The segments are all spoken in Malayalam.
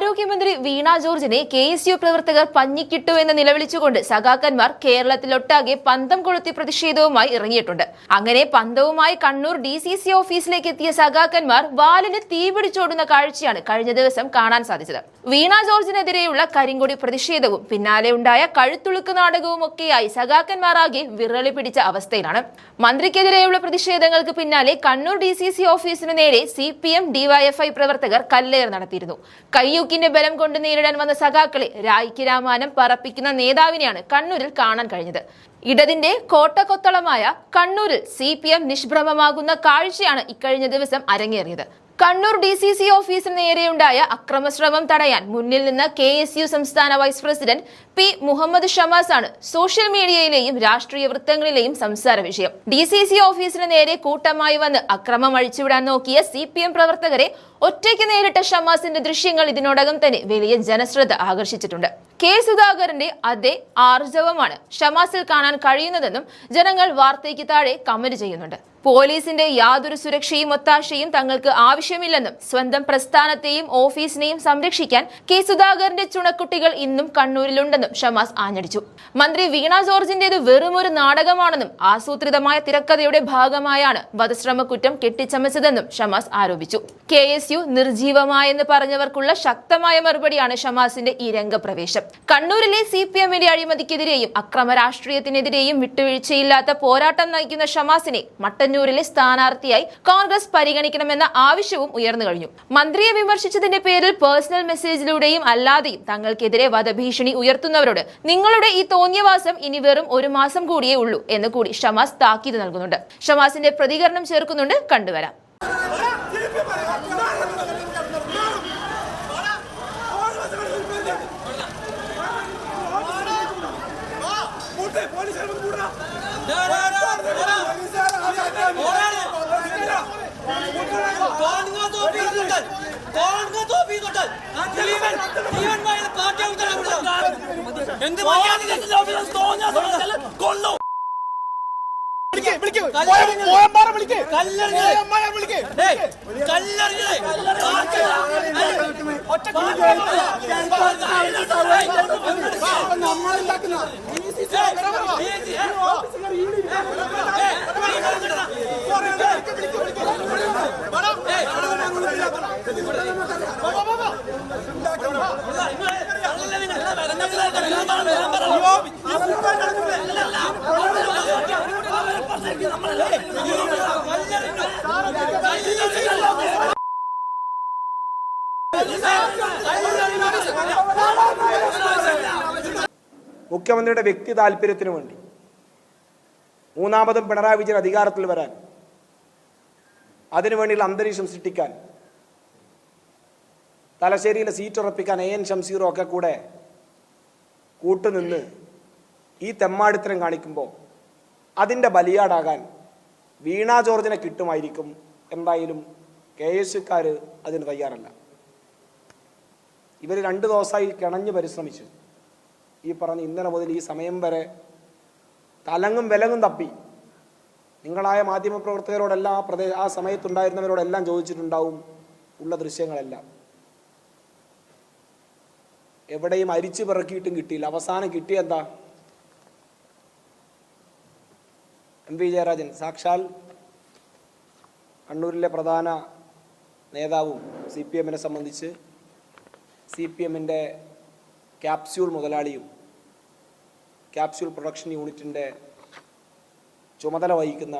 ആരോഗ്യമന്ത്രി വീണ ജോർജിനെ KSU പ്രവർത്തകർ പഞ്ഞിക്കിട്ടു എന്ന് നിലവിളിച്ചുകൊണ്ട് സഖാക്കന്മാർ കേരളത്തിലൊട്ടാകെ പന്തം കൊളുത്തി പ്രതിഷേധവുമായി ഇറങ്ങിയിട്ടുണ്ട്. അങ്ങനെ പന്തവുമായി കണ്ണൂർ DCC ഓഫീസിലേക്ക് എത്തിയ സഖാക്കന്മാർ വാലിന് തീപിടിച്ചോടുന്ന കാഴ്ചയാണ് കഴിഞ്ഞ ദിവസം കാണാൻ സാധിച്ചത്. വീണ ജോർജിനെതിരെയുള്ള കരിങ്കൊടി പ്രതിഷേധവും പിന്നാലെ ഉണ്ടായ കഴുത്തുളുക്ക് നാടകവും ഒക്കെയായി സഖാക്കന്മാരാകെ വിറളി പിടിച്ച അവസ്ഥയിലാണ്. മന്ത്രിക്കെതിരെയുള്ള പ്രതിഷേധങ്ങൾക്ക് പിന്നാലെ കണ്ണൂർ DCC ഓഫീസിന് നേരെ CPM DYFI പ്രവർത്തകർ കല്ലേറ് നടത്തിയിരുന്നു. കയ്യൂക്കിന്റെ ബലം കൊണ്ട് നേരിടാൻ വന്ന സഖാക്കളെ രായ്ക്ക് രാമാനം പറപ്പിക്കുന്ന നേതാവിനെയാണ് കണ്ണൂരിൽ കാണാൻ കഴിഞ്ഞത്. ഇടതിന്റെ കോട്ടക്കൊത്തളമായ കണ്ണൂരിൽ CPM നിഷ്ഭ്രമമാകുന്ന കാഴ്ചയാണ് ഇക്കഴിഞ്ഞ ദിവസം അരങ്ങേറിയത്. കണ്ണൂർ DCC ഓഫീസിന് നേരെയുണ്ടായ അക്രമശ്രമം തടയാൻ മുന്നിൽ നിന്ന് KSU സംസ്ഥാന vice president P. Muhammad Shamas ആണ് സോഷ്യൽ മീഡിയയിലെയും രാഷ്ട്രീയ വൃത്തങ്ങളിലെയും സംസാര വിഷയം. DCC ഓഫീസിന് നേരെ കൂട്ടമായി വന്ന് അക്രമം അഴിച്ചുവിടാൻ നോക്കിയ CPM പ്രവർത്തകരെ ഒറ്റയ്ക്ക് നേരിട്ട ഷമാസിന്റെ ദൃശ്യങ്ങൾ ഇതിനോടകം തന്നെ വലിയ ജനശ്രദ്ധ ആകർഷിച്ചിട്ടുണ്ട്. K. സുധാകരന്റെ അതേ ആർജവമാണ് ഷമാസിൽ കാണാൻ കഴിയുന്നതെന്നും ജനങ്ങൾ വാർത്തയ്ക്ക് താഴെ കമന്റ് ചെയ്യുന്നുണ്ട്. പോലീസിന്റെ യാതൊരു സുരക്ഷയും ഒത്താശയും തങ്ങൾക്ക് ആവശ്യമില്ലെന്നും സ്വന്തം പ്രസ്ഥാനത്തെയും ഓഫീസിനെയും സംരക്ഷിക്കാൻ K. സുധാകരന്റെ ചുണക്കുട്ടികൾ ഇന്നും കണ്ണൂരിലുണ്ടെന്നും ഷമാസ് ആഞ്ഞടിച്ചു. മന്ത്രി വീണ ജോർജിന്റേത് വെറുമൊരു നാടകമാണെന്നും ആസൂത്രിതമായ തിരക്കഥയുടെ ഭാഗമായാണ് വധശ്രമ കുറ്റം കെട്ടിച്ചമച്ചതെന്നും ഷമാസ് ആരോപിച്ചു. KSU നിർജീവമായെന്ന് പറഞ്ഞവർക്കുള്ള ശക്തമായ മറുപടിയാണ് ഷമാസിന്റെ ഈ രംഗപ്രവേശം. കണ്ണൂരിലെ CPMന്റെ അഴിമതിക്കെതിരെയും അക്രമ രാഷ്ട്രീയത്തിനെതിരെയും വിട്ടുവീഴ്ചയില്ലാത്ത പോരാട്ടം നയിക്കുന്ന ഷമാസിനെ മട്ടന്നൂരിലെ സ്ഥാനാർത്ഥിയായി കോൺഗ്രസ് പരിഗണിക്കണമെന്ന ആവശ്യവും ഉയർന്നു കഴിഞ്ഞു. മന്ത്രിയെ വിമർശിച്ചതിന്റെ പേരിൽ പേഴ്സണൽ മെസ്സേജിലൂടെയും അല്ലാതെയും തങ്ങൾക്കെതിരെ വധഭീഷണി ഉയർത്തുന്നവരോട് നിങ്ങളുടെ ഈ തോന്നിയവാസം ഇനി വെറും 1 മാസം കൂടിയേ ഉള്ളൂ എന്ന് കൂടി ഷമാസ് താക്കീത് നൽകുന്നുണ്ട്. ഷമാസിന്റെ പ്രതികരണം ചേർക്കുന്നുണ്ട്, കണ്ടുവരാം. മുഖ്യമന്ത്രിയുടെ വ്യക്തി താല്പര്യത്തിനു വേണ്ടി മൂന്നാമതും പിണറായി വിജയൻ അധികാരത്തിൽ വരാൻ, അതിനുവേണ്ടിയുള്ള അന്തരീക്ഷം സൃഷ്ടിക്കാൻ, തലശ്ശേരിയിലെ സീറ്റ് ഉറപ്പിക്കാൻ AN ഷംസീറും ഒക്കെ കൂടെ കൂട്ടുനിന്ന് ഈ തെമ്മാടിത്തരം കാണിക്കുമ്പോൾ അതിൻ്റെ ബലിയാടാകാൻ വീണ ജോർജിനെ കിട്ടുമായിരിക്കും. എന്തായാലും KSUക്കാർ അതിന് തയ്യാറല്ല. ഇവർ 2 ദിവസമായി കിണഞ്ഞ് പരിശ്രമിച്ചു. ഈ പറഞ്ഞ ഇന്നലെ മുതൽ ഈ സമയം വരെ തലങ്ങും വിലങ്ങും തപ്പി നിങ്ങളായ മാധ്യമപ്രവർത്തകരോടെല്ലാം ആ സമയത്തുണ്ടായിരുന്നവരോടെല്ലാം ചോദിച്ചിട്ടുണ്ടാവും ഉള്ള ദൃശ്യങ്ങളെല്ലാം. എവിടെയും അരിച്ചു പിറക്കിയിട്ടും കിട്ടിയില്ല. അവസാനം കിട്ടിയെന്താ? MV ജയരാജൻ സാക്ഷാൽ കണ്ണൂരിലെ പ്രധാന നേതാവും CPMനെ സംബന്ധിച്ച് CPMന്റെ ക്യാപ്സ്യൂൾ മുതലാളിയും ക്യാപ്സ്യൂൾ പ്രൊഡക്ഷൻ യൂണിറ്റിൻ്റെ ചുമതല വഹിക്കുന്ന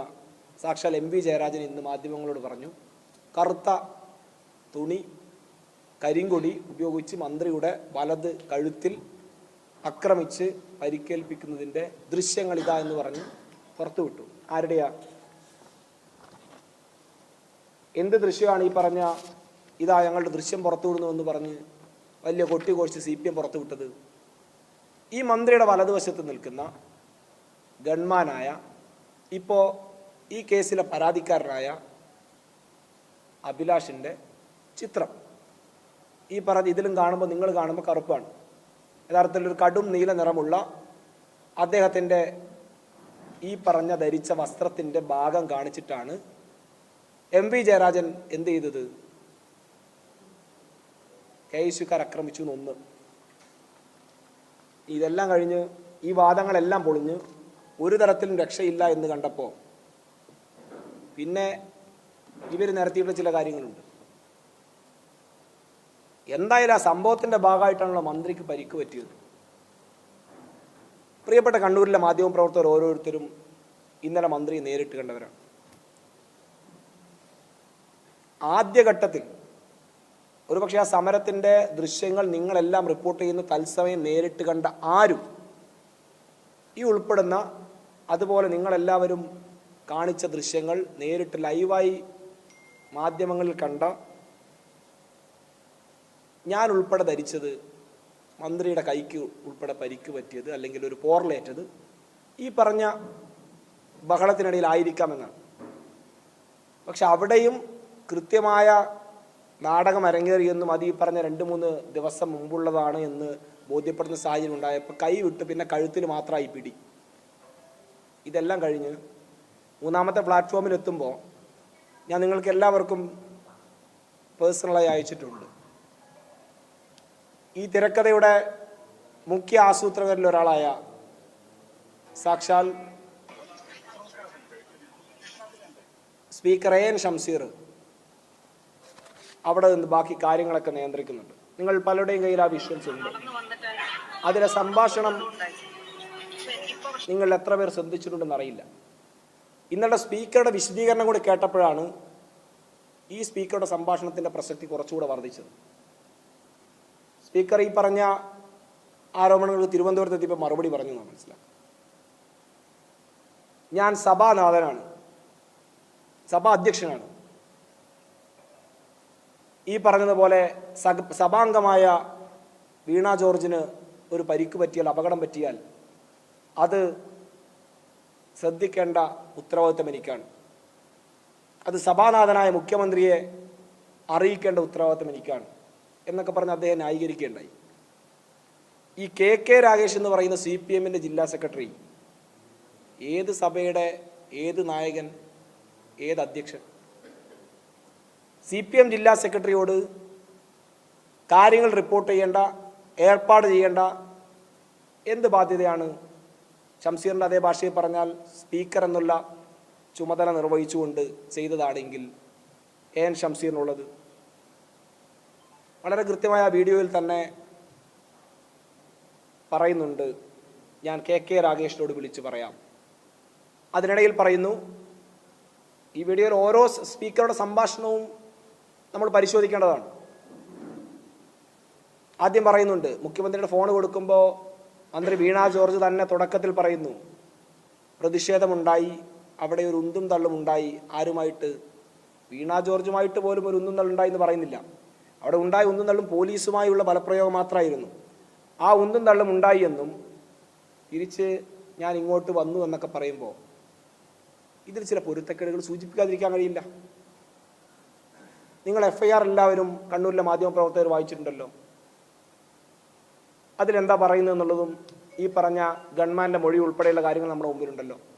സാക്ഷാൽ MV ജയരാജൻ ഇന്ന് മാധ്യമങ്ങളോട് പറഞ്ഞു, കറുത്ത തുണി കരിങ്കൊടി ഉപയോഗിച്ച് മന്ത്രിയുടെ വലത് കഴുത്തിൽ ആക്രമിച്ച് പരിക്കേൽപ്പിക്കുന്നതിൻ്റെ ദൃശ്യങ്ങൾ ഇതാ എന്ന് പറഞ്ഞ് പുറത്തുവിട്ടു. ആരുടെയാ? എന്ത് ദൃശ്യമാണ് ഈ പറഞ്ഞ ഇതാ ഞങ്ങളുടെ ദൃശ്യം പുറത്തുവിടുന്നുവെന്ന് പറഞ്ഞ് വലിയ കൊട്ടിഘോഷിച്ച് CPM പുറത്തുവിട്ടത്? ഈ മന്ത്രിയുടെ വലതുവശത്ത് നിൽക്കുന്ന ഗൺമാനായ, ഇപ്പോൾ ഈ കേസിലെ പരാതിക്കാരനായ അഭിലാഷിൻ്റെ ചിത്രം. ഈ പറഞ്ഞ ഇതിലും കാണുമ്പോൾ നിങ്ങൾ കാണുമ്പോൾ കറുപ്പാണ്. യഥാർത്ഥത്തിൽ ഒരു കടും നീല നിറമുള്ള അദ്ദേഹത്തിൻ്റെ ഈ പറഞ്ഞ ധരിച്ച വസ്ത്രത്തിൻ്റെ ഭാഗം കാണിച്ചിട്ടാണ് MV ജയരാജൻ എന്ത് ചെയ്തത്? KSUക്കാർ ആക്രമിച്ചു എന്നൊന്ന്. ഇതെല്ലാം കഴിഞ്ഞ് ഈ വാദങ്ങളെല്ലാം പൊളിഞ്ഞ് ഒരു തരത്തിലും രക്ഷയില്ല എന്ന് കണ്ടപ്പോൾ പിന്നെ ഇവർ നിരത്തിയിട്ടുള്ള ചില കാര്യങ്ങളുണ്ട്. എന്തായാലും ആ സംഭവത്തിൻ്റെ ഭാഗമായിട്ടാണല്ലോ മന്ത്രിക്ക് പരിക്ക് പറ്റിയത്. പ്രിയപ്പെട്ട കണ്ണൂരിലെ മാധ്യമപ്രവർത്തകർ ഓരോരുത്തരും ഇന്നലെ മന്ത്രിയെ നേരിട്ട് കണ്ടവരാണ്. ആദ്യഘട്ടത്തിൽ ഒരുപക്ഷെ ആ സമരത്തിൻ്റെ ദൃശ്യങ്ങൾ നിങ്ങളെല്ലാം റിപ്പോർട്ട് ചെയ്യുന്ന തത്സമയം നേരിട്ട് കണ്ട ആരും ഈ ഉൾപ്പെടുന്ന അതുപോലെ നിങ്ങളെല്ലാവരും കാണിച്ച ദൃശ്യങ്ങൾ നേരിട്ട് ലൈവായി മാധ്യമങ്ങളിൽ കണ്ട ഞാൻ ഉൾപ്പെടെ ധരിച്ചത് മന്ത്രിയുടെ കൈക്ക് ഉൾപ്പെടെ പരിക്ക് പറ്റിയത് അല്ലെങ്കിൽ ഒരു പോറലേറ്റത് ഈ പറഞ്ഞ ബഹളത്തിനിടയിലായിരിക്കാമെന്നാണ്. പക്ഷെ അവിടെയും കൃത്യമായ നാടകം അരങ്ങേറിയെന്നും അത് ഈ പറഞ്ഞ 2-3 ദിവസം മുമ്പുള്ളതാണ് എന്ന് ബോധ്യപ്പെടുന്ന സാഹചര്യം ഉണ്ടായപ്പോൾ കൈ വിട്ട് പിന്നെ കഴുത്തിൽ മാത്രമായി പിടി. ഇതെല്ലാം കഴിഞ്ഞ് മൂന്നാമത്തെ പ്ലാറ്റ്ഫോമിൽ എത്തുമ്പോൾ ഞാൻ നിങ്ങൾക്ക് എല്ലാവർക്കും പേഴ്സണലായി അയച്ചിട്ടുണ്ട്. ഈ തിരക്കഥയുടെ മുഖ്യ ആസൂത്രകരിൽ ഒരാളായ സാക്ഷാൽ സ്പീക്കർ AN ഷംസീർ അവിടെ നിന്ന് ബാക്കി കാര്യങ്ങളൊക്കെ നിയന്ത്രിക്കുന്നുണ്ട്. നിങ്ങൾ പലരുടെയും കയ്യിൽ ആ വിഷ്വൽസ് ഉണ്ട്. അതിലെ സംഭാഷണം നിങ്ങൾ എത്ര പേർ ശ്രദ്ധിച്ചിട്ടുണ്ടെന്ന് അറിയില്ല. ഇന്നലെ സ്പീക്കറുടെ വിശദീകരണം കൂടി കേട്ടപ്പോഴാണ് ഈ സ്പീക്കറുടെ സംഭാഷണത്തിൻ്റെ പ്രസക്തി കുറച്ചുകൂടെ വർദ്ധിച്ചത്. സ്പീക്കർ ഈ പറഞ്ഞ ആരോപണങ്ങൾക്ക് തിരുവനന്തപുരത്ത് എത്തിയപ്പോൾ മറുപടി പറഞ്ഞു എന്നാണ് മനസ്സിലാക്കുക. ഞാൻ സഭാനാഥനാണ്, സഭാ അധ്യക്ഷനാണ്. ഈ പറഞ്ഞതുപോലെ സഭാംഗമായ വീണ ജോർജിന് ഒരു പരിക്ക് പറ്റിയാൽ, അപകടം പറ്റിയാൽ അത് ശ്രദ്ധിക്കേണ്ട ഉത്തരവാദിത്തം എനിക്കാണ്. അത് സഭാനാഥനായ മുഖ്യമന്ത്രിയെ അറിയിക്കേണ്ട ഉത്തരവാദിത്തം എനിക്കാണ് എന്നൊക്കെ പറഞ്ഞ് അദ്ദേഹം ന്യായീകരിക്കുകയുണ്ടായി. ഈ KK രാഗേഷ് എന്ന് പറയുന്ന CPMന്റെ ജില്ലാ സെക്രട്ടറി ഏത് സഭയുടെ ഏത് നായകൻ, ഏത് അധ്യക്ഷൻ? CPM ജില്ലാ സെക്രട്ടറിയോട് കാര്യങ്ങൾ റിപ്പോർട്ട് ചെയ്യേണ്ട, ഏർപ്പാട് ചെയ്യേണ്ട എന്ത് ബാധ്യതയാണ് ഷംസീറിൻ്റെ അതേ ഭാഷയിൽ പറഞ്ഞാൽ സ്പീക്കർ എന്നുള്ള ചുമതല നിർവഹിച്ചുകൊണ്ട് ചെയ്തതാണെങ്കിൽ AN ഷംസീറിനുള്ളത്? വളരെ കൃത്യമായ വീഡിയോയിൽ തന്നെ പറയുന്നുണ്ട്, ഞാൻ KK രാഗേഷിനോട് വിളിച്ച് പറയാം. അതിനിടയിൽ പറയുന്നു, ഈ വീഡിയോയിൽ ഓരോ സ്പീക്കറുടെ സംഭാഷണവും നമ്മൾ പരിശോധിക്കേണ്ടതാണ്. ആദ്യം പറയുന്നുണ്ട്, മുഖ്യമന്ത്രിയുടെ ഫോൺ കൊടുക്കുമ്പോൾ മന്ത്രി വീണ ജോർജ് തന്നെ തുടക്കത്തിൽ പറയുന്നു, പ്രതിഷേധമുണ്ടായി, അവിടെ ഒരു ഉന്തും തള്ളും ഉണ്ടായി. ആരുമായിട്ട്? വീണ ജോർജുമായിട്ട് പോലും ഒരു ഉന്തും തള്ളുണ്ടായി എന്ന് പറയുന്നില്ല. അവിടെ ഉണ്ടായ ഉന്തും തള്ളും പോലീസുമായുള്ള ബലപ്രയോഗം മാത്രമായിരുന്നു. ആ ഉന്തും തള്ളും ഉണ്ടായി എന്നും തിരിച്ച് ഞാൻ ഇങ്ങോട്ട് വന്നു എന്നൊക്കെ പറയുമ്പോൾ ഇതിൽ ചില പൊരുത്തക്കേടുകൾ സൂചിപ്പിക്കാതിരിക്കാൻ കഴിയില്ല. നിങ്ങൾ FIR എല്ലാവരും കണ്ണൂരിലെ മാധ്യമപ്രവർത്തകർ വായിച്ചിട്ടുണ്ടല്ലോ. അതിലെന്താ പറയുന്നത് എന്നുള്ളതും ഈ പറഞ്ഞ ഗൺമാൻ്റെ മൊഴി ഉൾപ്പെടെയുള്ള കാര്യങ്ങൾ നമ്മുടെ മുമ്പിലുണ്ടല്ലോ.